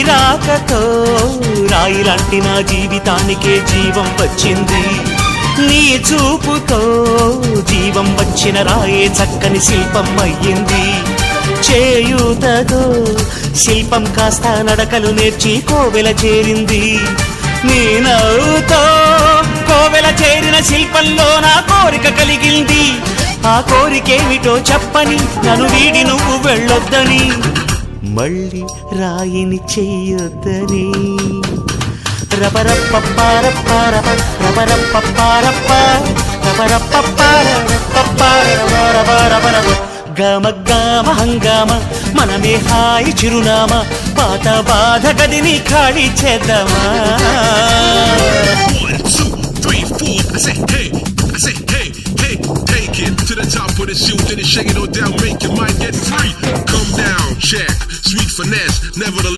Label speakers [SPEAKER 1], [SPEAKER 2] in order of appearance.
[SPEAKER 1] రాకతో రాయిలాంటి నా జీవితానికే జీవం వచ్చింది. నీ చూపుతో జీవం వచ్చిన రాయే చక్కని శిల్పం అయ్యింది. చేయూతతో శిల్పం కాస్త నడకలు నేర్చి కోవెల చేరింది. నీ నవ్వుతో కోవెల చేరిన శిల్పంలో నా కోరిక కలిగింది. ఆ కోరికేమిటో చెప్పని నన్ను వీడి నువ్వు వెళ్ళొద్దని, మళ్ళీ రాయిని చెయ్యొద్దని. రబరప్పపారప్పారప రబరప్పపారప్ప రబరప్పపారపపారపరపరపరపరపర గమ గమ హంగామ మనమే హాయి చిరునామా. పాత బాధ గదిని ఖాళీ చేద్దామా.
[SPEAKER 2] 1, 2, 3, 4. I say hey, take it to the top of the shoe, then shake it on down, make your mind get free. Come down, check, sweet finesse, nevertheless.